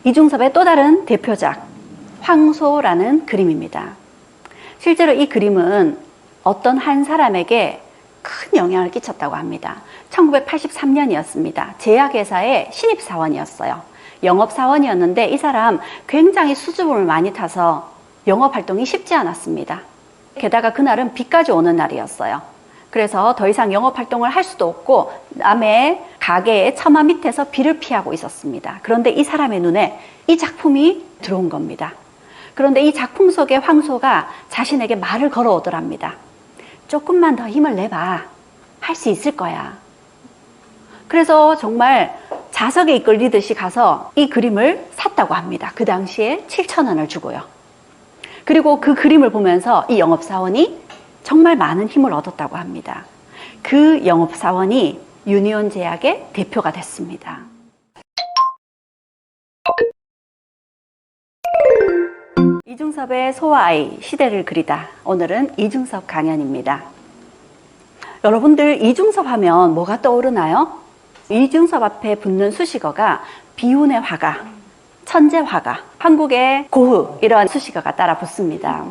이중섭의 또 다른 대표작 황소라는 그림입니다. 실제로 이 그림은 어떤 한 사람에게 큰 영향을 끼쳤다고 합니다. 1983년이었습니다. 제약회사의 신입사원이었어요. 영업사원이었는데 이 사람 굉장히 수줍음을 많이 타서 영업활동이 쉽지 않았습니다. 게다가 그날은 비까지 오는 날이었어요. 그래서 더 이상 영업활동을 할 수도 없고 남의 가게의 처마 밑에서 비를 피하고 있었습니다. 그런데 이 사람의 눈에 이 작품이 들어온 겁니다. 그런데 이 작품 속의 황소가 자신에게 말을 걸어오더랍니다. 조금만 더 힘을 내봐. 할 수 있을 거야. 그래서 정말 자석에 이끌리듯이 가서 이 그림을 샀다고 합니다. 그 당시에 7,000원을 주고요. 그리고 그 그림을 보면서 이 영업사원이 정말 많은 힘을 얻었다고 합니다. 그 영업사원이 유니온 제약의 대표가 됐습니다. 이중섭의 소와 아이, 시대를 그리다. 오늘은 이중섭 강연입니다. 여러분들 이중섭 하면 뭐가 떠오르나요? 이중섭 앞에 붙는 수식어가 비운의 화가, 천재 화가, 한국의 고흐 이런 수식어가 따라 붙습니다.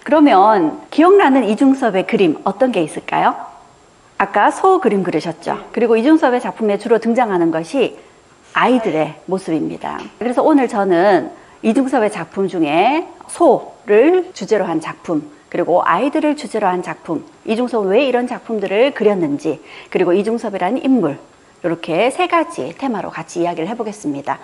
그러면 기억나는 이중섭의 그림 어떤 게 있을까요? 아까 소 그림 그리셨죠? 그리고 이중섭의 작품에 주로 등장하는 것이 아이들의 모습입니다. 그래서 오늘 저는 이중섭의 작품 중에 소를 주제로 한 작품, 그리고 아이들을 주제로 한 작품, 이중섭은 왜 이런 작품들을 그렸는지, 그리고 이중섭이라는 인물, 이렇게 세 가지 테마로 같이 이야기를 해보겠습니다.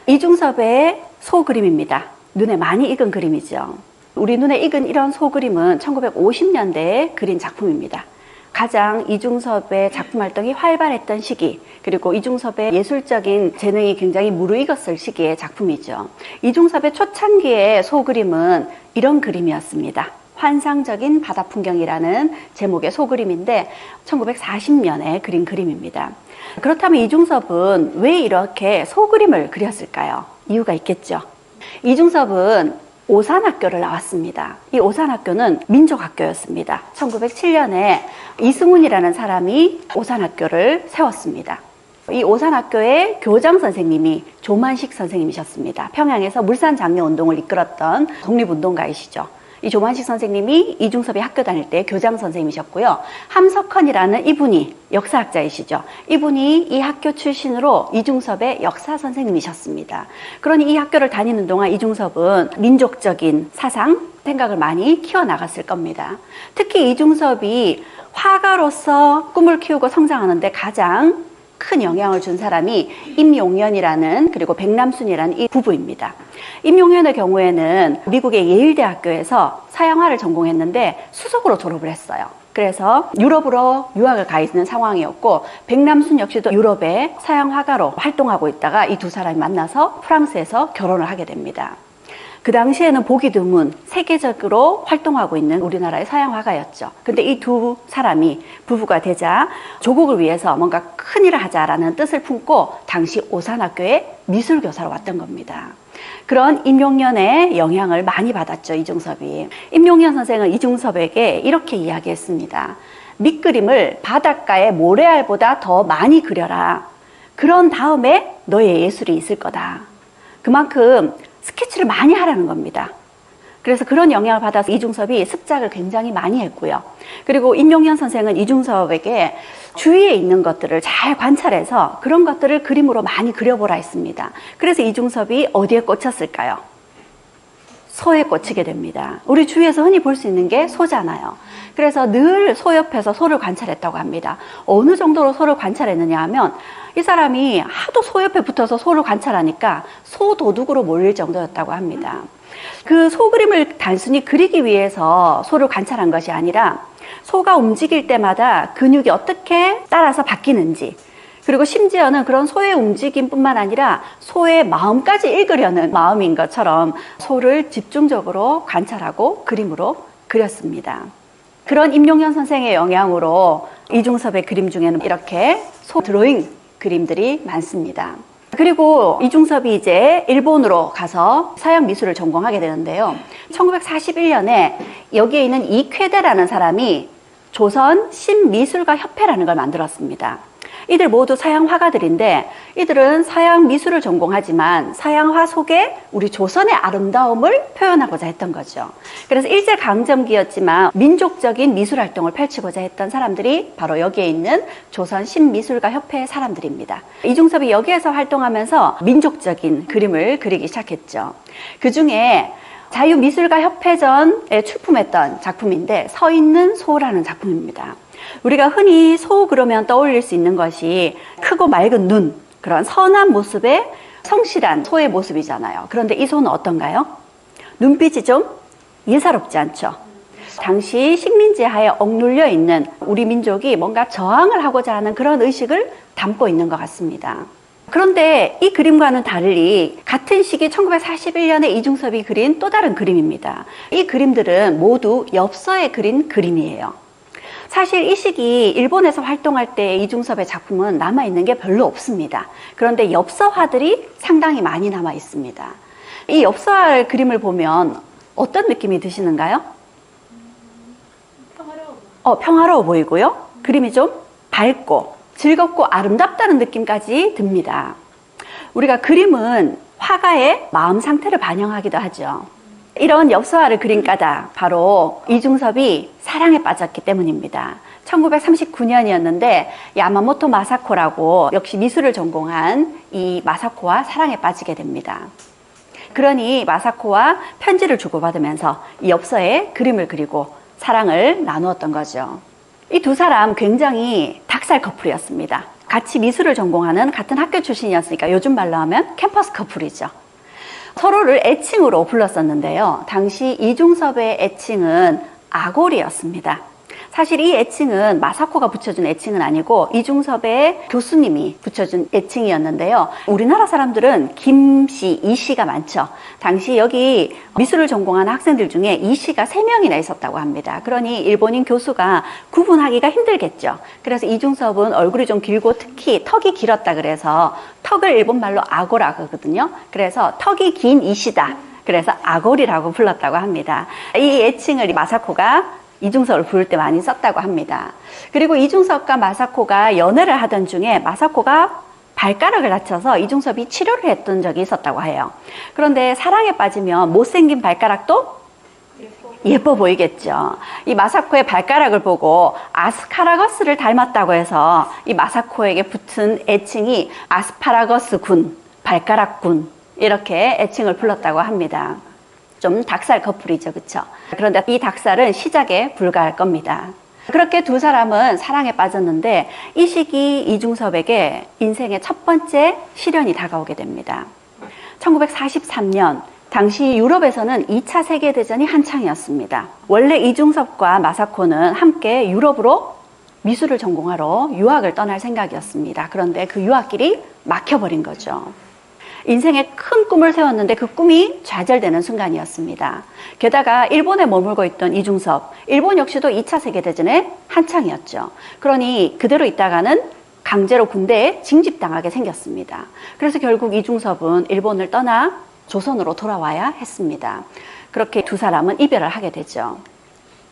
이중섭의 소 그림입니다. 눈에 많이 익은 그림이죠. 우리 눈에 익은 이런 소 그림은 1950년대에 그린 작품입니다. 가장 이중섭의 작품 활동이 활발했던 시기, 그리고 이중섭의 예술적인 재능이 굉장히 무르익었을 시기의 작품이죠. 이중섭의 초창기의 소 그림은 이런 그림이었습니다. 환상적인 바다 풍경이라는 제목의 소 그림인데 1940년에 그린 그림입니다. 그렇다면 이중섭은 왜 이렇게 소 그림을 그렸을까요? 이유가 있겠죠. 이중섭은 오산학교를 나왔습니다. 이 오산학교는 민족학교였습니다. 1907년에 이승훈이라는 사람이 오산학교를 세웠습니다. 이 오산학교의 교장 선생님이 조만식 선생님이셨습니다. 평양에서 물산장려운동을 이끌었던 독립운동가이시죠. 이 조만식 선생님이 이중섭이 학교 다닐 때 교장 선생님이셨고요. 함석헌이라는 이분이 역사학자이시죠. 이분이 이 학교 출신으로 이중섭의 역사 선생님이셨습니다. 그러니 이 학교를 다니는 동안 이중섭은 민족적인 사상, 생각을 많이 키워나갔을 겁니다. 특히 이중섭이 화가로서 꿈을 키우고 성장하는데 가장 큰 영향을 준 사람이 임용연이라는, 그리고 백남순이라는 이 부부입니다. 임용연의 경우에는 미국의 예일대학교에서 서양화를 전공했는데 수석으로 졸업을 했어요. 그래서 유럽으로 유학을 가 있는 상황이었고, 백남순 역시도 유럽의 서양 화가로 활동하고 있다가 이 두 사람이 만나서 프랑스에서 결혼을 하게 됩니다. 그 당시에는 보기 드문 세계적으로 활동하고 있는 우리나라의 서양 화가였죠. 근데 이 두 사람이 부부가 되자 조국을 위해서 뭔가 큰일을 하자라는 뜻을 품고 당시 오산학교에 미술교사로 왔던 겁니다. 그런 임용연의 영향을 많이 받았죠, 이중섭이. 임용연 선생은 이중섭에게 이렇게 이야기했습니다. 밑그림을 바닷가의 모래알보다 더 많이 그려라. 그런 다음에 너의 예술이 있을 거다. 그만큼 스케치를 많이 하라는 겁니다. 그래서 그런 영향을 받아서 이중섭이 습작을 굉장히 많이 했고요. 그리고 임용연 선생은 이중섭에게 주위에 있는 것들을 잘 관찰해서 그런 것들을 그림으로 많이 그려보라 했습니다. 그래서 이중섭이 어디에 꽂혔을까요? 소에 꽂히게 됩니다. 우리 주위에서 흔히 볼 수 있는 게 소잖아요. 그래서 늘 소 옆에서 소를 관찰했다고 합니다. 어느 정도로 소를 관찰했느냐 하면 이 사람이 하도 소 옆에 붙어서 소를 관찰하니까 소 도둑으로 몰릴 정도였다고 합니다. 그 소 그림을 단순히 그리기 위해서 소를 관찰한 것이 아니라 소가 움직일 때마다 근육이 어떻게 따라서 바뀌는지, 그리고 심지어는 그런 소의 움직임뿐만 아니라 소의 마음까지 읽으려는 마음인 것처럼 소를 집중적으로 관찰하고 그림으로 그렸습니다. 그런 임용연 선생의 영향으로 이중섭의 그림 중에는 이렇게 소 드로잉 그림들이 많습니다. 그리고 이중섭이 이제 일본으로 가서 서양 미술을 전공하게 되는데요. 1941년에 여기에 있는 이쾌대라는 사람이 조선 신미술가 협회라는 걸 만들었습니다. 이들 모두 서양 화가들인데 이들은 서양 미술을 전공하지만 서양화 속에 우리 조선의 아름다움을 표현하고자 했던 거죠. 그래서 일제강점기였지만 민족적인 미술 활동을 펼치고자 했던 사람들이 바로 여기에 있는 조선 신미술가 협회의 사람들입니다. 이중섭이 여기에서 활동하면서 민족적인 그림을 그리기 시작했죠. 그 중에 자유미술가 협회전에 출품했던 작품인데 서 있는 소라는 작품입니다. 우리가 흔히 소 그러면 떠올릴 수 있는 것이 크고 맑은 눈, 그런 선한 모습의 성실한 소의 모습이잖아요. 그런데 이 소는 어떤가요? 눈빛이 좀 예사롭지 않죠. 당시 식민지 하에 억눌려 있는 우리 민족이 뭔가 저항을 하고자 하는 그런 의식을 담고 있는 것 같습니다. 그런데 이 그림과는 달리 같은 시기 1941년에 이중섭이 그린 또 다른 그림입니다. 이 그림들은 모두 엽서에 그린 그림이에요. 사실 이 시기 일본에서 활동할 때 이중섭의 작품은 남아있는 게 별로 없습니다. 그런데 엽서화들이 상당히 많이 남아 있습니다. 이 엽서화 그림을 보면 어떤 느낌이 드시는가요? 평화로워 보이고요. 그림이 좀 밝고 즐겁고 아름답다는 느낌까지 듭니다. 우리가 그림은 화가의 마음 상태를 반영하기도 하죠. 이런 엽서화를 그린 까닭 바로 이중섭이 사랑에 빠졌기 때문입니다. 1939년이었는데 야마모토 마사코라고 역시 미술을 전공한 이 마사코와 사랑에 빠지게 됩니다. 그러니 마사코와 편지를 주고받으면서 이 엽서에 그림을 그리고 사랑을 나누었던 거죠. 이 두 사람 굉장히 닭살 커플이었습니다. 같이 미술을 전공하는 같은 학교 출신이었으니까 요즘 말로 하면 캠퍼스 커플이죠. 서로를 애칭으로 불렀었는데요. 당시 이중섭의 애칭은 아골이었습니다. 사실 이 애칭은 마사코가 붙여준 애칭은 아니고 이중섭의 교수님이 붙여준 애칭이었는데요. 우리나라 사람들은 김씨, 이씨가 많죠. 당시 여기 미술을 전공한 학생들 중에 이씨가 3명이나 있었다고 합니다. 그러니 일본인 교수가 구분하기가 힘들겠죠. 그래서 이중섭은 얼굴이 좀 길고 특히 턱이 길었다 그래서 턱을 일본말로 아고라고 하거든요. 그래서 턱이 긴 이씨다. 그래서 아골이라고 불렀다고 합니다. 이 애칭을 마사코가 이중섭을 부를 때 많이 썼다고 합니다. 그리고 이중섭과 마사코가 연애를 하던 중에 마사코가 발가락을 다쳐서 이중섭이 치료를 했던 적이 있었다고 해요. 그런데 사랑에 빠지면 못생긴 발가락도 예뻐 보이겠죠. 이 마사코의 발가락을 보고 아스파라거스를 닮았다고 해서 이 마사코에게 붙은 애칭이 아스파라거스 군, 발가락 군 이렇게 애칭을 불렀다고 합니다. 좀 닭살 커플이죠, 그쵸? 그런데 이 닭살은 시작에 불과할 겁니다. 그렇게 두 사람은 사랑에 빠졌는데 이 시기 이중섭에게 인생의 첫 번째 시련이 다가오게 됩니다. 1943년 당시 유럽에서는 2차 세계대전이 한창이었습니다. 원래 이중섭과 마사코는 함께 유럽으로 미술을 전공하러 유학을 떠날 생각이었습니다. 그런데 그 유학길이 막혀버린 거죠. 인생에 큰 꿈을 세웠는데 그 꿈이 좌절되는 순간이었습니다. 게다가 일본에 머물고 있던 이중섭, 일본 역시도 2차 세계대전의 한창이었죠. 그러니 그대로 있다가는 강제로 군대에 징집당하게 생겼습니다. 그래서 결국 이중섭은 일본을 떠나 조선으로 돌아와야 했습니다. 그렇게 두 사람은 이별을 하게 되죠.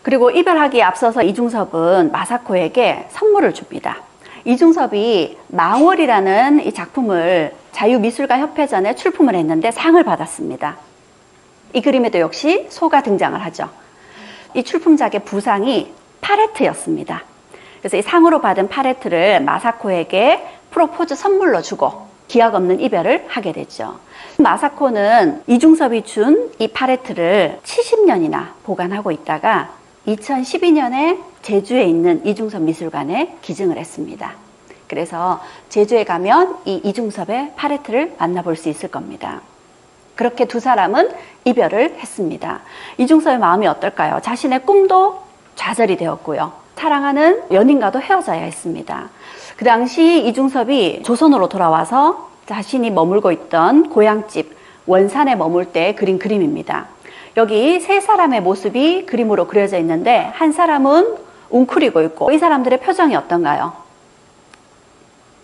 그리고 이별하기에 앞서서 이중섭은 마사코에게 선물을 줍니다. 이중섭이 망월이라는 이 작품을 자유미술가 협회전에 출품을 했는데 상을 받았습니다. 이 그림에도 역시 소가 등장을 하죠. 이 출품작의 부상이 파레트였습니다. 그래서 이 상으로 받은 파레트를 마사코에게 프로포즈 선물로 주고 기약 없는 이별을 하게 되죠. 마사코는 이중섭이 준 이 파레트를 70년이나 보관하고 있다가 2012년에 제주에 있는 이중섭 미술관에 기증을 했습니다. 그래서 제주에 가면 이 이중섭의 파레트를 만나볼 수 있을 겁니다. 그렇게 두 사람은 이별을 했습니다. 이중섭의 마음이 어떨까요? 자신의 꿈도 좌절이 되었고요. 사랑하는 연인과도 헤어져야 했습니다. 그 당시 이중섭이 조선으로 돌아와서 자신이 머물고 있던 고향집 원산에 머물 때 그린 그림입니다. 여기 세 사람의 모습이 그림으로 그려져 있는데 한 사람은 웅크리고 있고 이 사람들의 표정이 어떤가요?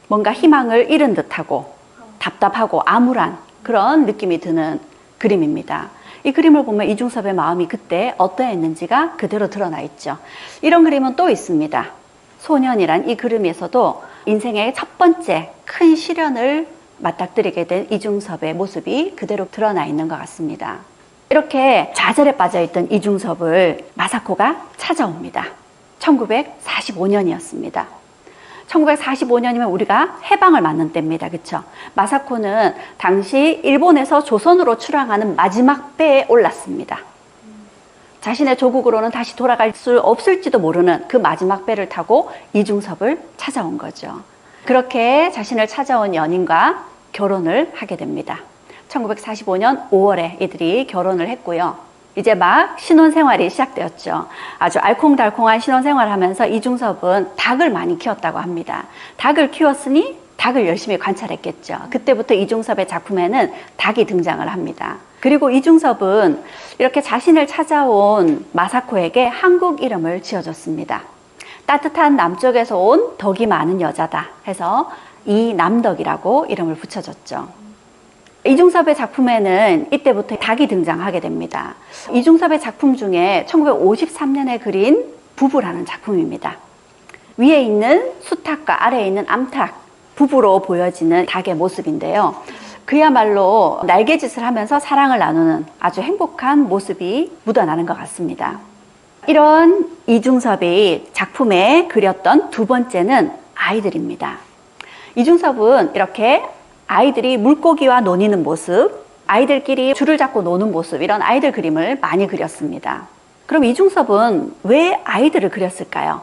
뭔가 희망을 잃은 듯하고 답답하고 암울한 그런 느낌이 드는 그림입니다. 이 그림을 보면 이중섭의 마음이 그때 어떠했는지가 그대로 드러나 있죠. 이런 그림은 또 있습니다. 소년이란 이 그림에서도 인생의 첫 번째 큰 시련을 맞닥뜨리게 된 이중섭의 모습이 그대로 드러나 있는 것 같습니다. 이렇게 좌절에 빠져있던 이중섭을 마사코가 찾아옵니다. 1945년이었습니다. 1945년이면 우리가 해방을 맞는 때입니다. 그쵸? 마사코는 당시 일본에서 조선으로 출항하는 마지막 배에 올랐습니다. 자신의 조국으로는 다시 돌아갈 수 없을지도 모르는 그 마지막 배를 타고 이중섭을 찾아온 거죠. 그렇게 자신을 찾아온 연인과 결혼을 하게 됩니다. 1945년 5월에 이들이 결혼을 했고요. 이제 막 신혼생활이 시작되었죠. 아주 알콩달콩한 신혼생활을 하면서 이중섭은 닭을 많이 키웠다고 합니다. 닭을 키웠으니 닭을 열심히 관찰했겠죠. 그때부터 이중섭의 작품에는 닭이 등장을 합니다. 그리고 이중섭은 이렇게 자신을 찾아온 마사코에게 한국 이름을 지어줬습니다. 따뜻한 남쪽에서 온 덕이 많은 여자다 해서 이남덕이라고 이름을 붙여줬죠. 이중섭의 작품에는 이때부터 닭이 등장하게 됩니다. 이중섭의 작품 중에 1953년에 그린 부부라는 작품입니다. 위에 있는 수탉과 아래에 있는 암탉, 부부로 보여지는 닭의 모습인데요. 그야말로 날개짓을 하면서 사랑을 나누는 아주 행복한 모습이 묻어나는 것 같습니다. 이런 이중섭이 작품에 그렸던 두 번째는 아이들입니다. 이중섭은 이렇게 아이들이 물고기와 노니는 모습, 아이들끼리 줄을 잡고 노는 모습, 이런 아이들 그림을 많이 그렸습니다. 그럼 이중섭은 왜 아이들을 그렸을까요?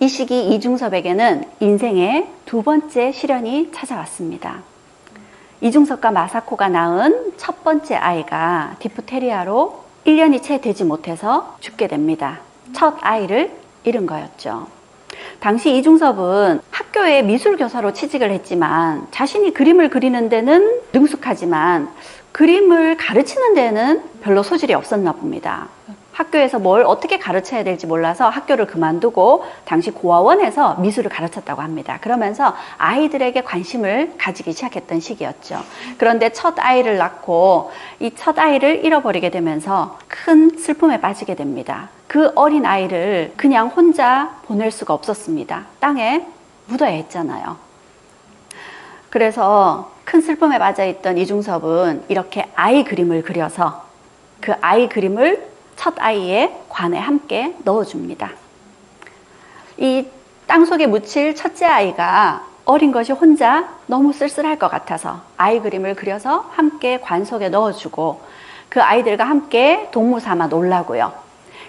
이 시기 이중섭에게는 인생의 두 번째 시련이 찾아왔습니다. 이중섭과 마사코가 낳은 첫 번째 아이가 디프테리아로 1년이 채 되지 못해서 죽게 됩니다. 첫 아이를 잃은 거였죠. 당시 이중섭은 학교에 미술교사로 취직을 했지만 자신이 그림을 그리는 데는 능숙하지만 그림을 가르치는 데는 별로 소질이 없었나 봅니다. 학교에서 뭘 어떻게 가르쳐야 될지 몰라서 학교를 그만두고 당시 고아원에서 미술을 가르쳤다고 합니다. 그러면서 아이들에게 관심을 가지기 시작했던 시기였죠. 그런데 첫 아이를 낳고 이 첫 아이를 잃어버리게 되면서 큰 슬픔에 빠지게 됩니다. 그 어린 아이를 그냥 혼자 보낼 수가 없었습니다. 땅에 묻어야 했잖아요. 그래서 큰 슬픔에 빠져있던 이중섭은 이렇게 아이 그림을 그려서 그 아이 그림을 첫 아이의 관에 함께 넣어줍니다. 이 땅속에 묻힐 첫째 아이가 어린 것이 혼자 너무 쓸쓸할 것 같아서 아이 그림을 그려서 함께 관 속에 넣어주고 그 아이들과 함께 동무 삼아 놀라고요.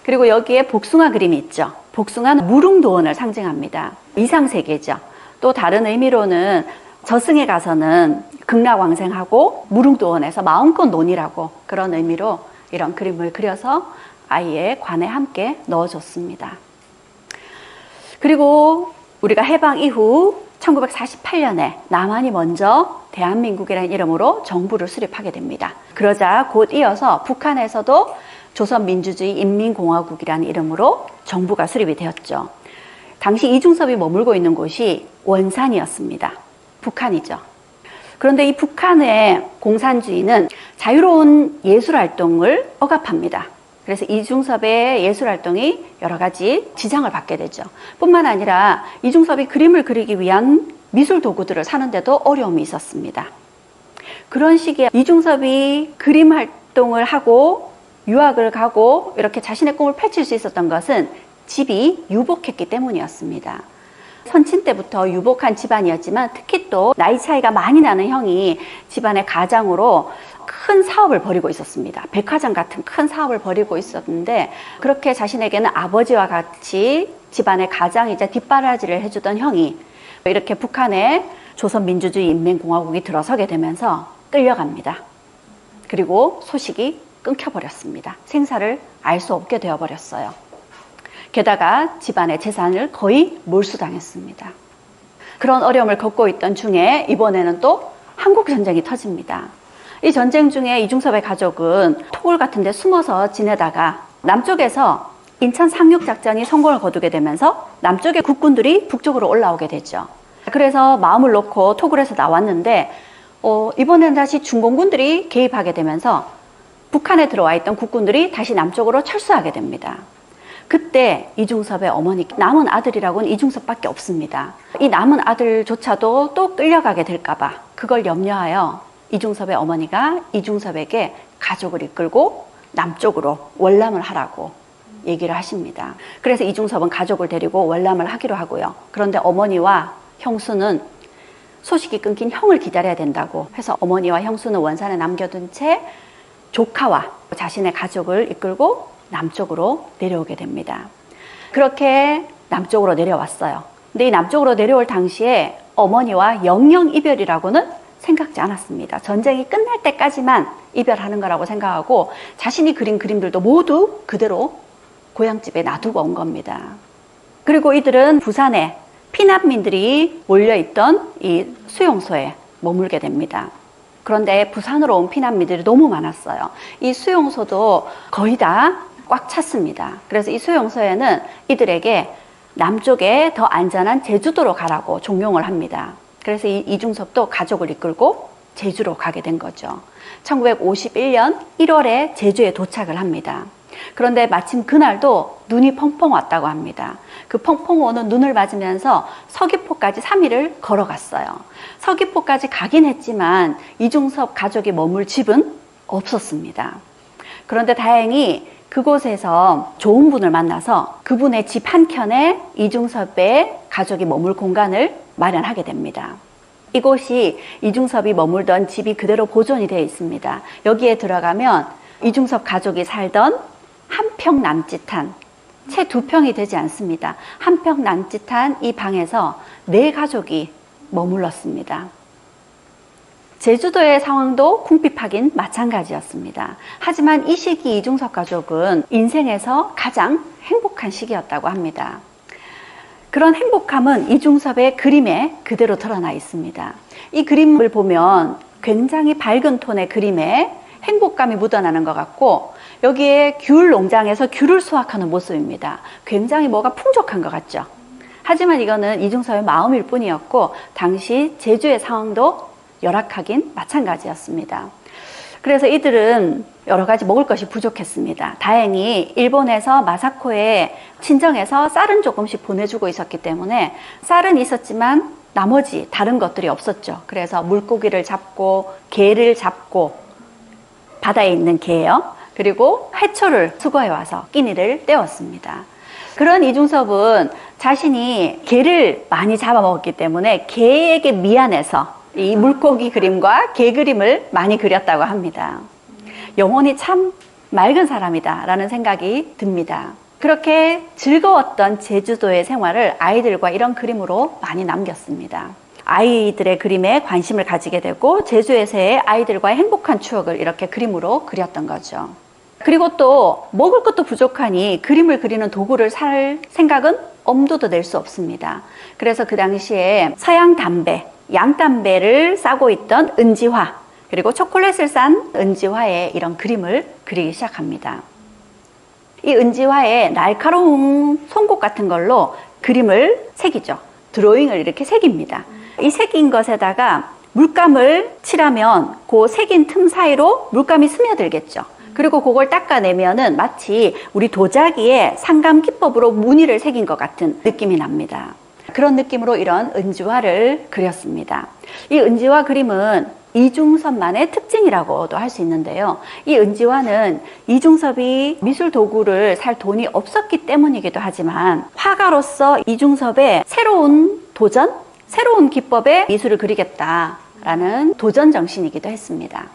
그리고 여기에 복숭아 그림이 있죠. 복숭아는 무릉도원을 상징합니다. 이상세계죠. 또 다른 의미로는 저승에 가서는 극락왕생하고 무릉도원에서 마음껏 논이라고 그런 의미로 이런 그림을 그려서 아이의 관에 함께 넣어줬습니다. 그리고 우리가 해방 이후 1948년에 남한이 먼저 대한민국이라는 이름으로 정부를 수립하게 됩니다. 그러자 곧 이어서 북한에서도 조선민주주의 인민공화국이라는 이름으로 정부가 수립이 되었죠. 당시 이중섭이 머물고 있는 곳이 원산이었습니다. 북한이죠. 그런데 이 북한의 공산주의는 자유로운 예술활동을 억압합니다. 그래서 이중섭의 예술활동이 여러 가지 지장을 받게 되죠. 뿐만 아니라 이중섭이 그림을 그리기 위한 미술 도구들을 사는데도 어려움이 있었습니다. 그런 시기에 이중섭이 그림 활동을 하고 유학을 가고 이렇게 자신의 꿈을 펼칠 수 있었던 것은 집이 유복했기 때문이었습니다. 선친 때부터 유복한 집안이었지만 특히 또 나이 차이가 많이 나는 형이 집안의 가장으로 큰 사업을 벌이고 있었습니다. 백화점 같은 큰 사업을 벌이고 있었는데 그렇게 자신에게는 아버지와 같이 집안의 가장이자 뒷바라지를 해주던 형이 이렇게 북한의 조선민주주의 인민공화국이 들어서게 되면서 끌려갑니다. 그리고 소식이 끊겨버렸습니다. 생사를 알 수 없게 되어버렸어요. 게다가 집안의 재산을 거의 몰수당했습니다. 그런 어려움을 겪고 있던 중에 이번에는 또 한국전쟁이 터집니다. 이 전쟁 중에 이중섭의 가족은 토굴 같은 데 숨어서 지내다가 남쪽에서 인천 상륙작전이 성공을 거두게 되면서 남쪽의 국군들이 북쪽으로 올라오게 되죠. 그래서 마음을 놓고 토굴에서 나왔는데 이번에는 다시 중공군들이 개입하게 되면서 북한에 들어와 있던 국군들이 다시 남쪽으로 철수하게 됩니다. 그때 이중섭의 어머니, 남은 아들이라고는 이중섭밖에 없습니다. 이 남은 아들조차도 또 끌려가게 될까봐 그걸 염려하여 이중섭의 어머니가 이중섭에게 가족을 이끌고 남쪽으로 월남을 하라고 얘기를 하십니다. 그래서 이중섭은 가족을 데리고 월남을 하기로 하고요. 그런데 어머니와 형수는 소식이 끊긴 형을 기다려야 된다고 해서 어머니와 형수는 원산에 남겨둔 채 조카와 자신의 가족을 이끌고 남쪽으로 내려오게 됩니다. 그렇게 남쪽으로 내려왔어요. 근데 이 남쪽으로 내려올 당시에 어머니와 영영 이별이라고는 생각지 않았습니다. 전쟁이 끝날 때까지만 이별하는 거라고 생각하고 자신이 그린 그림들도 모두 그대로 고향집에 놔두고 온 겁니다. 그리고 이들은 부산에 피난민들이 몰려있던 이 수용소에 머물게 됩니다. 그런데 부산으로 온 피난민들이 너무 많았어요. 이 수용소도 거의 다 꽉 찼습니다. 그래서 이 수용소에는 이들에게 남쪽에 더 안전한 제주도로 가라고 종용을 합니다. 그래서 이 이중섭도 가족을 이끌고 제주로 가게 된 거죠. 1951년 1월에 제주에 도착을 합니다. 그런데 마침 그날도 눈이 펑펑 왔다고 합니다. 그 펑펑 오는 눈을 맞으면서 서귀포까지 3일을 걸어갔어요. 서귀포까지 가긴 했지만 이중섭 가족이 머물 집은 없었습니다. 그런데 다행히 그곳에서 좋은 분을 만나서 그분의 집 한켠에 이중섭의 가족이 머물 공간을 마련하게 됩니다. 이곳이 이중섭이 머물던 집이 그대로 보존이 되어 있습니다. 여기에 들어가면 이중섭 가족이 살던 한 평 남짓한, 채 2평이 되지 않습니다. 한 평 남짓한 이 방에서 4가족이 머물렀습니다. 제주도의 상황도 궁핍하긴 마찬가지였습니다. 하지만 이 시기 이중섭 가족은 인생에서 가장 행복한 시기였다고 합니다. 그런 행복함은 이중섭의 그림에 그대로 드러나 있습니다. 이 그림을 보면 굉장히 밝은 톤의 그림에 행복감이 묻어나는 것 같고 여기에 귤 농장에서 귤을 수확하는 모습입니다. 굉장히 뭐가 풍족한 것 같죠. 하지만 이거는 이중섭의 마음일 뿐이었고 당시 제주의 상황도 열악하긴 마찬가지였습니다. 그래서 이들은 여러 가지 먹을 것이 부족했습니다. 다행히 일본에서 마사코에 친정에서 쌀은 조금씩 보내주고 있었기 때문에 쌀은 있었지만 나머지 다른 것들이 없었죠. 그래서 물고기를 잡고 게를 잡고 바다에 있는 게요. 그리고 해초를 수거해 와서 끼니를 때웠습니다. 그런 이중섭은 자신이 게를 많이 잡아먹었기 때문에 게에게 미안해서 이 물고기 그림과 게 그림을 많이 그렸다고 합니다. 영혼이 참 맑은 사람이다 라는 생각이 듭니다. 그렇게 즐거웠던 제주도의 생활을 아이들과 이런 그림으로 많이 남겼습니다. 아이들의 그림에 관심을 가지게 되고 제주에서의 아이들과의 행복한 추억을 이렇게 그림으로 그렸던 거죠. 그리고 또 먹을 것도 부족하니 그림을 그리는 도구를 살 생각은 엄두도 낼 수 없습니다. 그래서 그 당시에 서양 담배, 양담배를 싸고 있던 은지화, 그리고 초콜릿을 싼 은지화에 이런 그림을 그리기 시작합니다. 이 은지화에 날카로운 송곳 같은 걸로 그림을 새기죠. 드로잉을 이렇게 새깁니다. 이 새긴 것에다가 물감을 칠하면 그 새긴 틈 사이로 물감이 스며들겠죠. 그리고 그걸 닦아내면은 마치 우리 도자기에 상감 기법으로 무늬를 새긴 것 같은 느낌이 납니다. 그런 느낌으로 이런 은지화를 그렸습니다. 이 은지화 그림은 이중섭만의 특징이라고도 할 수 있는데요. 이 은지화는 이중섭이 미술 도구를 살 돈이 없었기 때문이기도 하지만 화가로서 이중섭의 새로운 도전, 새로운 기법의 미술을 그리겠다라는 도전 정신이기도 했습니다.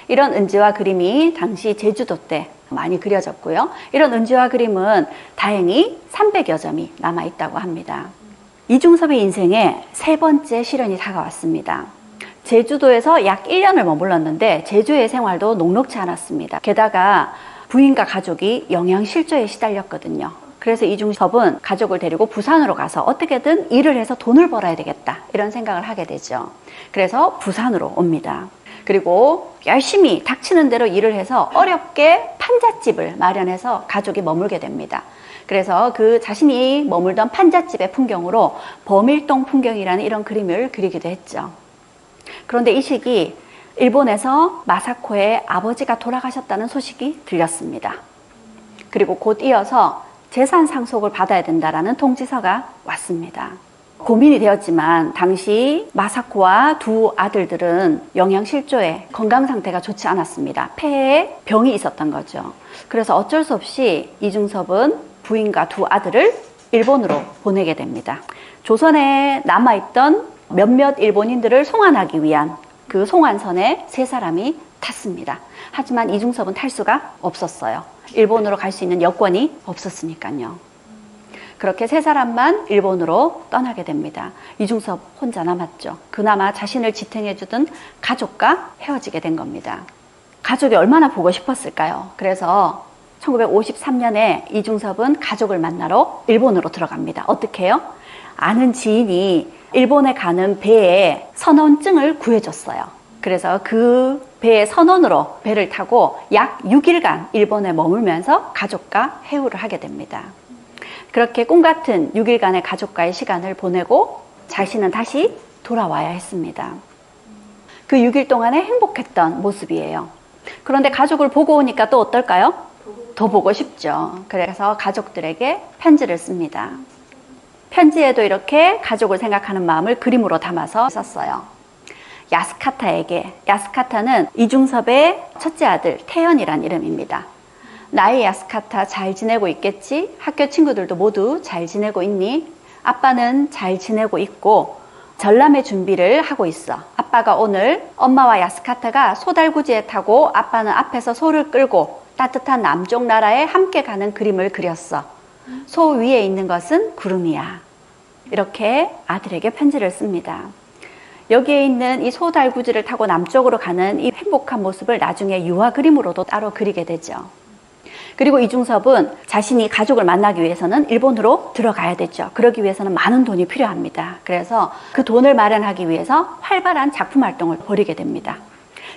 이런 은지화 그림이 당시 제주도 때 많이 그려졌고요. 이런 은지화 그림은 다행히 300여 점이 남아있다고 합니다. 이중섭의 인생에 3번째 시련이 다가왔습니다. 제주도에서 약 1년을 머물렀는데 제주의 생활도 녹록지 않았습니다. 게다가 부인과 가족이 영양실조에 시달렸거든요. 그래서 이중섭은 가족을 데리고 부산으로 가서 어떻게든 일을 해서 돈을 벌어야 되겠다 이런 생각을 하게 되죠. 그래서 부산으로 옵니다. 그리고 열심히 닥치는 대로 일을 해서 어렵게 판잣집을 마련해서 가족이 머물게 됩니다. 그래서 그 자신이 머물던 판잣집의 풍경으로 범일동 풍경이라는 이런 그림을 그리기도 했죠. 그런데 이 시기 일본에서 마사코의 아버지가 돌아가셨다는 소식이 들렸습니다. 그리고 곧 이어서 재산 상속을 받아야 된다라는 통지서가 왔습니다. 고민이 되었지만 당시 마사코와 두 아들들은 영양실조에 건강 상태가 좋지 않았습니다. 폐에 병이 있었던 거죠. 그래서 어쩔 수 없이 이중섭은 부인과 두 아들을 일본으로 보내게 됩니다. 조선에 남아있던 몇몇 일본인들을 송환하기 위한 그 송환선에 세 사람이 탔습니다. 하지만 이중섭은 탈 수가 없었어요. 일본으로 갈 수 있는 여권이 없었으니까요. 그렇게 세 사람만 일본으로 떠나게 됩니다. 이중섭 혼자 남았죠. 그나마 자신을 지탱해주던 가족과 헤어지게 된 겁니다. 가족이 얼마나 보고 싶었을까요? 그래서 1953년에 이중섭은 가족을 만나러 일본으로 들어갑니다. 어떻게 해요? 아는 지인이 일본에 가는 배에 선원증을 구해줬어요. 그래서 그 배의 선원으로 배를 타고 약 6일간 일본에 머물면서 가족과 회유를 하게 됩니다. 그렇게 꿈같은 6일간의 가족과의 시간을 보내고 자신은 다시 돌아와야 했습니다. 그 6일 동안에 행복했던 모습이에요. 그런데 가족을 보고 오니까 또 어떨까요? 더 보고 싶죠. 그래서 가족들에게 편지를 씁니다. 편지에도 이렇게 가족을 생각하는 마음을 그림으로 담아서 썼어요. 야스카타에게, 야스카타는 이중섭의 첫째 아들 태연이란 이름입니다. 나의 야스카타 잘 지내고 있겠지? 학교 친구들도 모두 잘 지내고 있니? 아빠는 잘 지내고 있고 전람회 준비를 하고 있어. 아빠가 오늘 엄마와 야스카타가 소달구지에 타고 아빠는 앞에서 소를 끌고 따뜻한 남쪽 나라에 함께 가는 그림을 그렸어. 소 위에 있는 것은 구름이야. 이렇게 아들에게 편지를 씁니다. 여기에 있는 이 소달구지를 타고 남쪽으로 가는 이 행복한 모습을 나중에 유화 그림으로도 따로 그리게 되죠. 그리고 이중섭은 자신이 가족을 만나기 위해서는 일본으로 들어가야 되죠. 그러기 위해서는 많은 돈이 필요합니다. 그래서 그 돈을 마련하기 위해서 활발한 작품 활동을 벌이게 됩니다.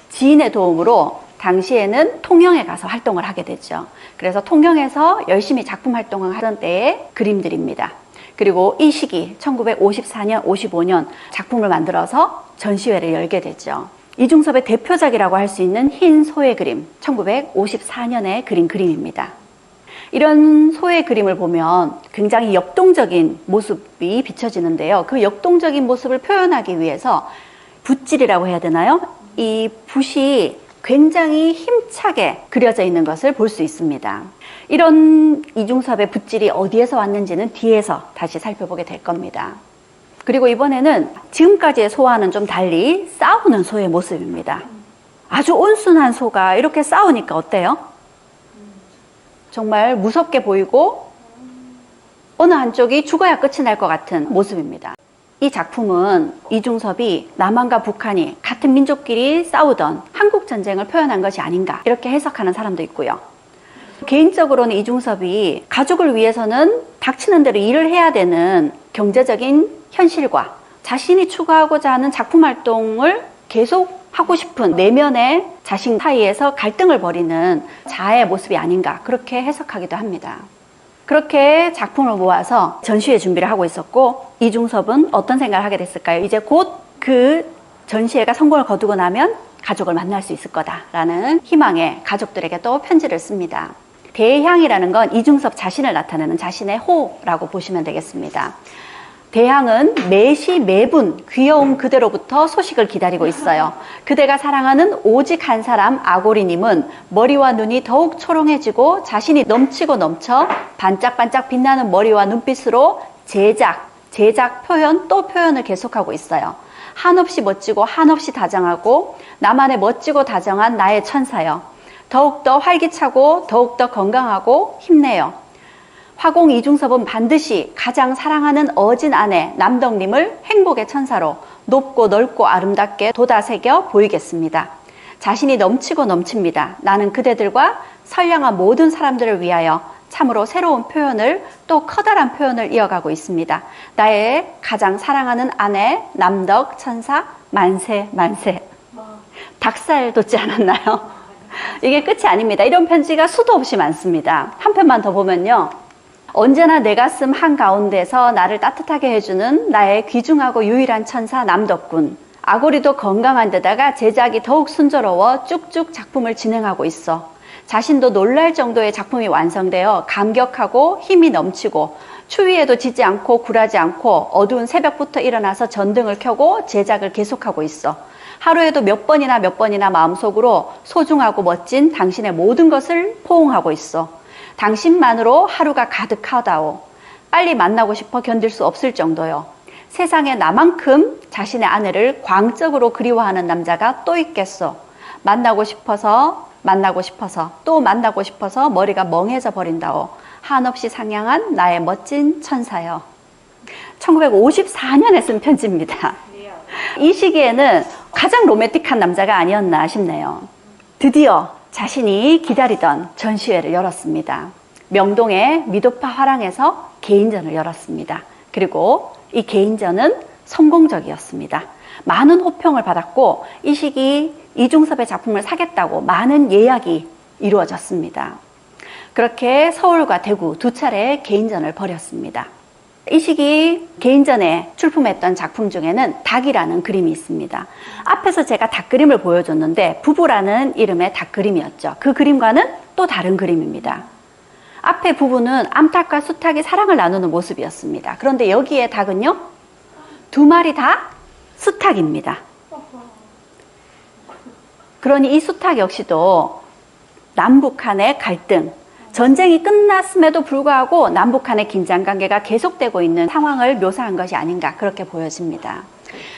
지인의 도움으로 당시에는 통영에 가서 활동을 하게 되죠. 그래서 통영에서 열심히 작품 활동을 하던 때의 그림들입니다. 그리고 이 시기 1954년, 55년 작품을 만들어서 전시회를 열게 되죠. 이중섭의 대표작이라고 할 수 있는 흰 소의 그림, 1954년에 그린 그림입니다. 이런 소의 그림을 보면 굉장히 역동적인 모습이 비춰지는데요. 그 역동적인 모습을 표현하기 위해서 붓질이라고 해야 되나요? 이 붓이 굉장히 힘차게 그려져 있는 것을 볼 수 있습니다. 이런 이중섭의 붓질이 어디에서 왔는지는 뒤에서 다시 살펴보게 될 겁니다. 그리고 이번에는 지금까지의 소와는 좀 달리 싸우는 소의 모습입니다. 아주 온순한 소가 이렇게 싸우니까 어때요? 정말 무섭게 보이고 어느 한쪽이 죽어야 끝이 날 것 같은 모습입니다. 이 작품은 이중섭이 남한과 북한이 같은 민족끼리 싸우던 한국전쟁을 표현한 것이 아닌가 이렇게 해석하는 사람도 있고요. 개인적으로는 이중섭이 가족을 위해서는 닥치는 대로 일을 해야 되는 경제적인 현실과 자신이 추구하고자 하는 작품 활동을 계속 하고 싶은 내면의 자신 사이에서 갈등을 벌이는 자아의 모습이 아닌가 그렇게 해석하기도 합니다. 그렇게 작품을 모아서 전시회 준비를 하고 있었고 이중섭은 어떤 생각을 하게 됐을까요? 이제 곧 그 전시회가 성공을 거두고 나면 가족을 만날 수 있을 거다라는 희망에 가족들에게 또 편지를 씁니다. 대향이라는 건 이중섭 자신을 나타내는 자신의 호라고 보시면 되겠습니다. 대향은 매시 매분 귀여운 그대로부터 소식을 기다리고 있어요. 그대가 사랑하는 오직 한 사람 아고리님은 머리와 눈이 더욱 초롱해지고 자신이 넘치고 넘쳐 반짝반짝 빛나는 머리와 눈빛으로 제작 표현 또 표현을 계속하고 있어요. 한없이 멋지고 한없이 다정하고 나만의 멋지고 다정한 나의 천사여. 더욱더 활기차고 더욱더 건강하고 힘내요. 화공 이중섭은 반드시 가장 사랑하는 어진 아내 남덕님을 행복의 천사로 높고 넓고 아름답게 돋아새겨 보이겠습니다. 자신이 넘치고 넘칩니다. 나는 그대들과 선량한 모든 사람들을 위하여 참으로 새로운 표현을 또 커다란 표현을 이어가고 있습니다. 나의 가장 사랑하는 아내 남덕 천사 만세 만세. 닭살 돋지 않았나요? 이게 끝이 아닙니다. 이런 편지가 수도 없이 많습니다. 한 편만 더 보면요. 언제나 내 가슴 한가운데서 나를 따뜻하게 해주는 나의 귀중하고 유일한 천사 남덕군. 아고리도 건강한 데다가 제작이 더욱 순조로워 쭉쭉 작품을 진행하고 있어. 자신도 놀랄 정도의 작품이 완성되어 감격하고 힘이 넘치고 추위에도 지지 않고 굴하지 않고 어두운 새벽부터 일어나서 전등을 켜고 제작을 계속하고 있어. 하루에도 몇 번이나 마음속으로 소중하고 멋진 당신의 모든 것을 포옹하고 있어. 당신만으로 하루가 가득하다오. 빨리 만나고 싶어 견딜 수 없을 정도요. 세상에 나만큼 자신의 아내를 광적으로 그리워하는 남자가 또 있겠어. 만나고 싶어서 또 만나고 싶어서 머리가 멍해져 버린다오. 한없이 상냥한 나의 멋진 천사요. 1954년에 쓴 편지입니다. 이 시기에는 가장 로맨틱한 남자가 아니었나 싶네요. 드디어 자신이 기다리던 전시회를 열었습니다. 명동의 미도파 화랑에서 개인전을 열었습니다. 그리고 이 개인전은 성공적이었습니다. 많은 호평을 받았고 이 시기 이중섭의 작품을 사겠다고 많은 예약이 이루어졌습니다. 그렇게 서울과 대구 두 차례 개인전을 벌였습니다. 이 시기 개인전에 출품했던 작품 중에는 닭이라는 그림이 있습니다. 앞에서 제가 닭 그림을 보여줬는데 부부라는 이름의 닭 그림이었죠. 그 그림과는 또 다른 그림입니다. 앞에 부부는 암탉과 수탉이 사랑을 나누는 모습이었습니다. 그런데 여기에 닭은요, 두 마리 다 수탉입니다. 그러니 이 수탉 역시도 남북한의 갈등, 전쟁이 끝났음에도 불구하고 남북한의 긴장관계가 계속되고 있는 상황을 묘사한 것이 아닌가 그렇게 보여집니다.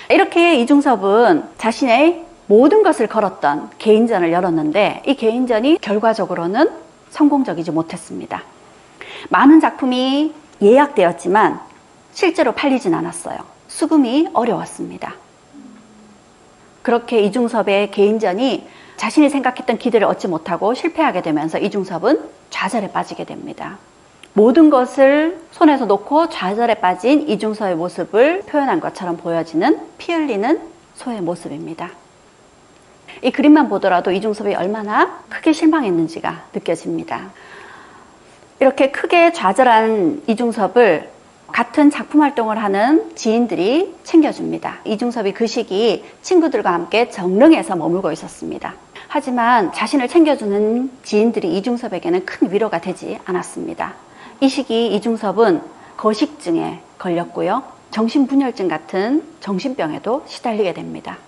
이렇게 이중섭은 자신의 모든 것을 걸었던 개인전을 열었는데 이 개인전이 결과적으로는 성공적이지 못했습니다. 많은 작품이 예약되었지만 실제로 팔리진 않았어요. 수금이 어려웠습니다. 그렇게 이중섭의 개인전이 자신이 생각했던 기대를 얻지 못하고 실패하게 되면서 이중섭은 좌절에 빠지게 됩니다. 모든 것을 손에서 놓고 좌절에 빠진 이중섭의 모습을 표현한 것처럼 보여지는 피 흘리는 소의 모습입니다. 이 그림만 보더라도 이중섭이 얼마나 크게 실망했는지가 느껴집니다. 이렇게 크게 좌절한 이중섭을 같은 작품 활동을 하는 지인들이 챙겨줍니다. 이중섭이 그 시기 친구들과 함께 정릉에서 머물고 있었습니다. 하지만 자신을 챙겨주는 지인들이 이중섭에게는 큰 위로가 되지 않았습니다. 이 시기 이중섭은 거식증에 걸렸고요. 정신분열증 같은 정신병에도 시달리게 됩니다.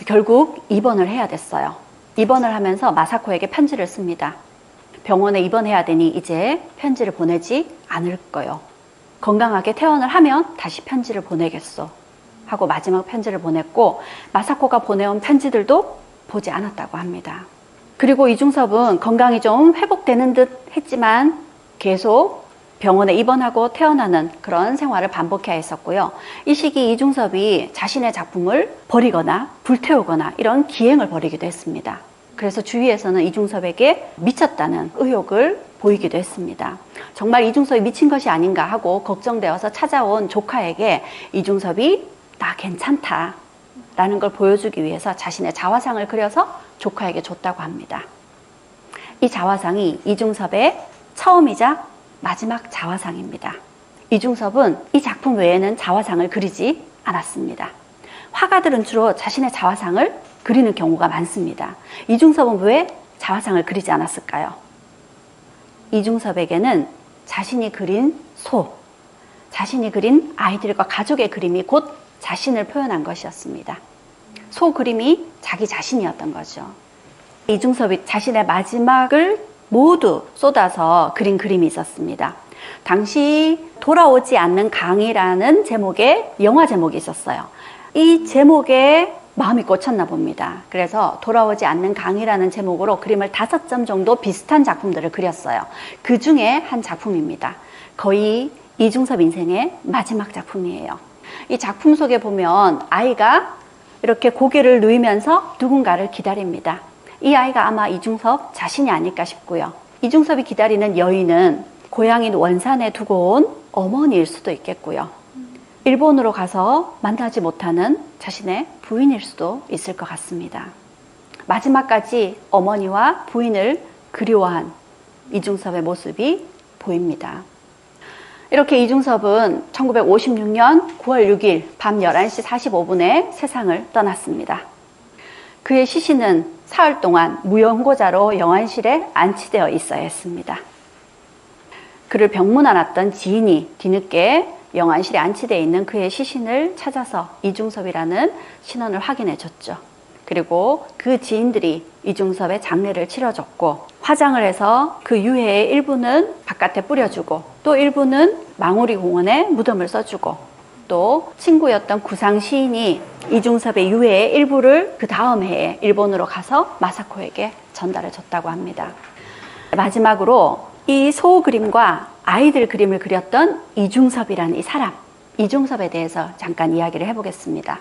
결국 입원을 해야 됐어요. 입원을 하면서 마사코에게 편지를 씁니다. 병원에 입원해야 되니 이제 편지를 보내지 않을 거요. 건강하게 퇴원을 하면 다시 편지를 보내겠소 하고 마지막 편지를 보냈고 마사코가 보내온 편지들도 보지 않았다고 합니다. 그리고 이중섭은 건강이 좀 회복되는 듯 했지만 계속 병원에 입원하고 퇴원하는 그런 생활을 반복해야 했었고요. 이 시기 이중섭이 자신의 작품을 버리거나 불태우거나 이런 기행을 벌이기도 했습니다. 그래서 주위에서는 이중섭에게 미쳤다는 의혹을 보이기도 했습니다. 정말 이중섭이 미친 것이 아닌가 하고 걱정되어서 찾아온 조카에게 이중섭이 나 괜찮다 라는 걸 보여주기 위해서 자신의 자화상을 그려서 조카에게 줬다고 합니다. 이 자화상이 이중섭의 처음이자 마지막 자화상입니다. 이중섭은 이 작품 외에는 자화상을 그리지 않았습니다. 화가들은 주로 자신의 자화상을 그리는 경우가 많습니다. 이중섭은 왜 자화상을 그리지 않았을까요? 이중섭에게는 자신이 그린 소, 자신이 그린 아이들과 가족의 그림이 곧 자신을 표현한 것이었습니다. 소 그림이 자기 자신이었던 거죠. 이중섭이 자신의 마지막을 모두 쏟아서 그린 그림이 있었습니다. 당시 돌아오지 않는 강이라는 제목의 영화 제목이 있었어요. 이 제목에 마음이 꽂혔나 봅니다. 그래서 돌아오지 않는 강이라는 제목으로 그림을 5점 정도 비슷한 작품들을 그렸어요. 그 중에 한 작품입니다. 거의 이중섭 인생의 마지막 작품이에요. 이 작품 속에 보면 아이가 이렇게 고개를 누이면서 누군가를 기다립니다. 이 아이가 아마 이중섭 자신이 아닐까 싶고요. 이중섭이 기다리는 여인은 고향인 원산에 두고 온 어머니일 수도 있겠고요. 일본으로 가서 만나지 못하는 자신의 부인일 수도 있을 것 같습니다. 마지막까지 어머니와 부인을 그리워한 이중섭의 모습이 보입니다. 이렇게 이중섭은 1956년 9월 6일 밤 11시 45분에 세상을 떠났습니다. 그의 시신은 사흘 동안 무연고자로 영안실에 안치되어 있어야 했습니다. 그를 병문안 왔던 지인이 뒤늦게 영안실에 안치되어 있는 그의 시신을 찾아서 이중섭이라는 신원을 확인해 줬죠. 그리고 그 지인들이 이중섭의 장례를 치러줬고, 화장을 해서 그 유해의 일부는 바깥에 뿌려주고, 또 일부는 망우리 공원에 무덤을 써주고, 또 친구였던 구상 시인이 이중섭의 유해의 일부를 그 다음 해에 일본으로 가서 마사코에게 전달해 줬다고 합니다. 마지막으로 이 소 그림과 아이들 그림을 그렸던 이중섭이라는 이 사람, 이중섭에 대해서 잠깐 이야기를 해보겠습니다.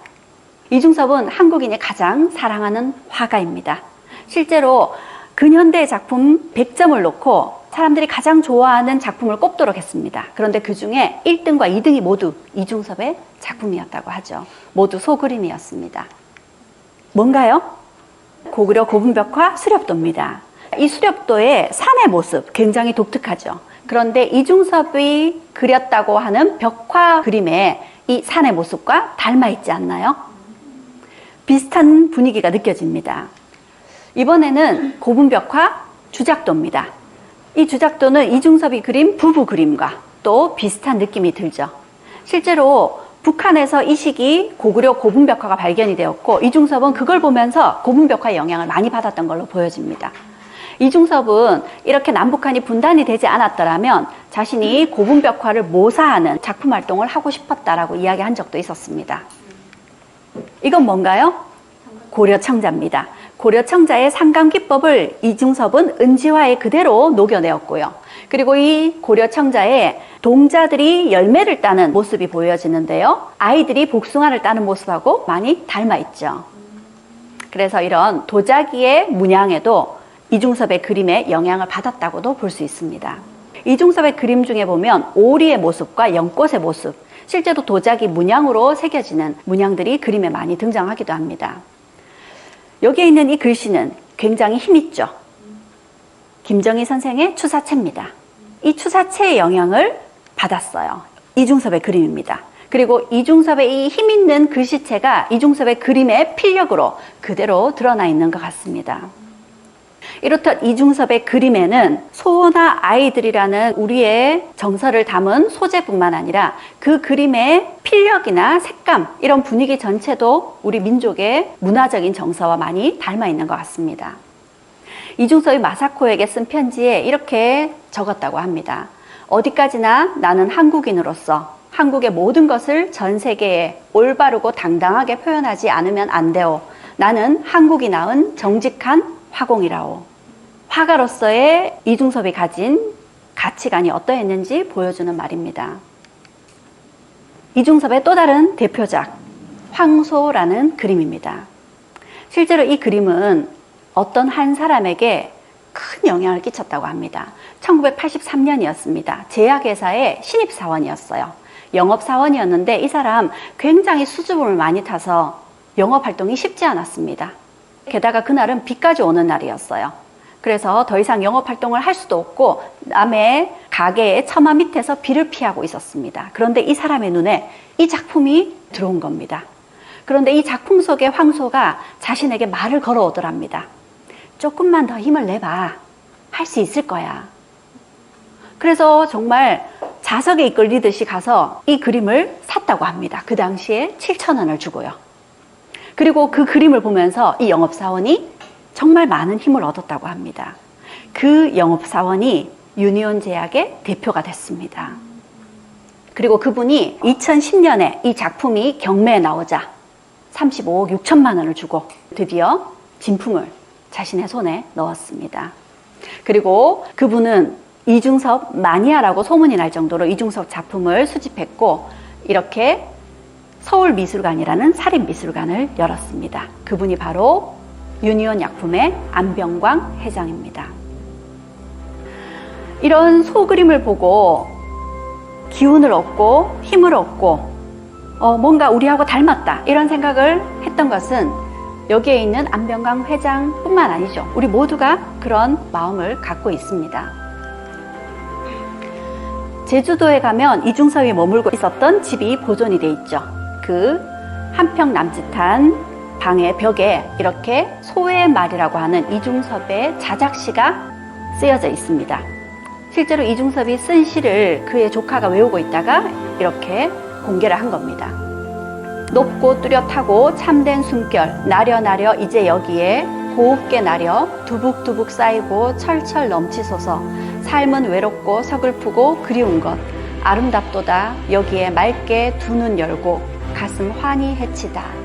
이중섭은 한국인이 가장 사랑하는 화가입니다. 실제로 근현대 작품 100점을 놓고 사람들이 가장 좋아하는 작품을 꼽도록 했습니다. 그런데 그 중에 1등과 2등이 모두 이중섭의 작품이었다고 하죠. 모두 소그림이었습니다. 뭔가요? 고구려 고분벽화 수렵도입니다. 이 수렵도의 산의 모습 굉장히 독특하죠. 그런데 이중섭이 그렸다고 하는 벽화 그림에 이 산의 모습과 닮아 있지 않나요? 비슷한 분위기가 느껴집니다. 이번에는 고분벽화 주작도입니다. 이 주작도는 이중섭이 그린 부부 그림과 또 비슷한 느낌이 들죠. 실제로 북한에서 이 시기 고구려 고분벽화가 발견이 되었고, 이중섭은 그걸 보면서 고분벽화의 영향을 많이 받았던 걸로 보여집니다. 이중섭은 이렇게 남북한이 분단이 되지 않았더라면 자신이 고분벽화를 모사하는 작품 활동을 하고 싶었다라고 이야기한 적도 있었습니다. 이건 뭔가요? 고려청자입니다. 고려청자의 상감기법을 이중섭은 은지화에 그대로 녹여내었고요. 그리고 이 고려청자에 동자들이 열매를 따는 모습이 보여지는데요. 아이들이 복숭아를 따는 모습하고 많이 닮아 있죠. 그래서 이런 도자기의 문양에도 이중섭의 그림에 영향을 받았다고도 볼 수 있습니다. 이중섭의 그림 중에 보면 오리의 모습과 연꽃의 모습, 실제로 도자기 문양으로 새겨지는 문양들이 그림에 많이 등장하기도 합니다. 여기에 있는 이 글씨는 굉장히 힘있죠. 김정희 선생의 추사체입니다. 이 추사체의 영향을 받았어요. 이중섭의 그림입니다. 그리고 이중섭의 이 힘있는 글씨체가 이중섭의 그림의 필력으로 그대로 드러나 있는 것 같습니다. 이렇듯 이중섭의 그림에는 소나 아이들이라는 우리의 정서를 담은 소재뿐만 아니라 그 그림의 필력이나 색감, 이런 분위기 전체도 우리 민족의 문화적인 정서와 많이 닮아 있는 것 같습니다. 이중섭이 마사코에게 쓴 편지에 이렇게 적었다고 합니다. 어디까지나 나는 한국인으로서 한국의 모든 것을 전 세계에 올바르고 당당하게 표현하지 않으면 안 돼요. 나는 한국이 낳은 정직한 화공이라오. 화가로서의 이중섭이 가진 가치관이 어떠했는지 보여주는 말입니다. 이중섭의 또 다른 대표작, 황소라는 그림입니다. 실제로 이 그림은 어떤 한 사람에게 큰 영향을 끼쳤다고 합니다. 1983년이었습니다. 제약회사의 신입사원이었어요. 영업사원이었는데 이 사람 굉장히 수줍음을 많이 타서 영업활동이 쉽지 않았습니다. 게다가 그날은 비까지 오는 날이었어요. 그래서 더 이상 영업활동을 할 수도 없고 남의 가게의 처마 밑에서 비를 피하고 있었습니다. 그런데 이 사람의 눈에 이 작품이 들어온 겁니다. 그런데 이 작품 속의 황소가 자신에게 말을 걸어오더랍니다. 조금만 더 힘을 내봐. 할 수 있을 거야. 그래서 정말 자석에 이끌리듯이 가서 이 그림을 샀다고 합니다. 그 당시에 7,000원을 주고요. 그리고 그 그림을 보면서 이 영업사원이 정말 많은 힘을 얻었다고 합니다. 그 영업사원이 유니온 제약의 대표가 됐습니다. 그리고 그분이 2010년에 이 작품이 경매에 나오자 35억 6천만 원을 주고 드디어 진품을 자신의 손에 넣었습니다. 그리고 그분은 이중섭 마니아라고 소문이 날 정도로 이중섭 작품을 수집했고 이렇게 서울미술관이라는 사립미술관을 열었습니다. 그분이 바로 유니온 약품의 안병광 회장입니다. 이런 소그림을 보고 기운을 얻고 힘을 얻고 뭔가 우리하고 닮았다 이런 생각을 했던 것은 여기에 있는 안병광 회장뿐만 아니죠. 우리 모두가 그런 마음을 갖고 있습니다. 제주도에 가면 이중섭이 머물고 있었던 집이 보존이 돼 있죠. 그 한평 남짓한 방의 벽에 이렇게 소의 말이라고 하는 이중섭의 자작시가 쓰여져 있습니다. 실제로 이중섭이 쓴 시를 그의 조카가 외우고 있다가 이렇게 공개를 한 겁니다. 높고 뚜렷하고 참된 숨결 나려 이제 여기에 곱게 나려 두북두북 쌓이고 철철 넘치소서. 삶은 외롭고 서글프고 그리운 것 아름답도다. 여기에 맑게 두 눈 열고 가슴 환히 해치다.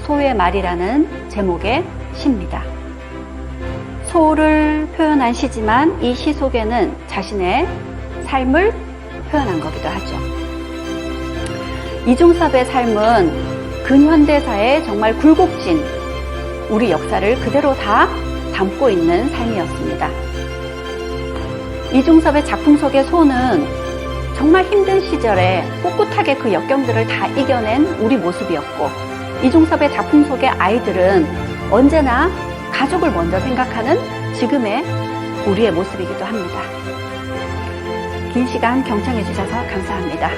소의 말이라는 제목의 시입니다. 소를 표현한 시지만 이 시 속에는 자신의 삶을 표현한 거기도 하죠. 이중섭의 삶은 근현대사의 정말 굴곡진 우리 역사를 그대로 다 담고 있는 삶이었습니다. 이중섭의 작품 속의 소는 정말 힘든 시절에 꿋꿋하게 그 역경들을 다 이겨낸 우리 모습이었고, 이중섭의 작품 속의 아이들은 언제나 가족을 먼저 생각하는 지금의 우리의 모습이기도 합니다. 긴 시간 경청해 주셔서 감사합니다.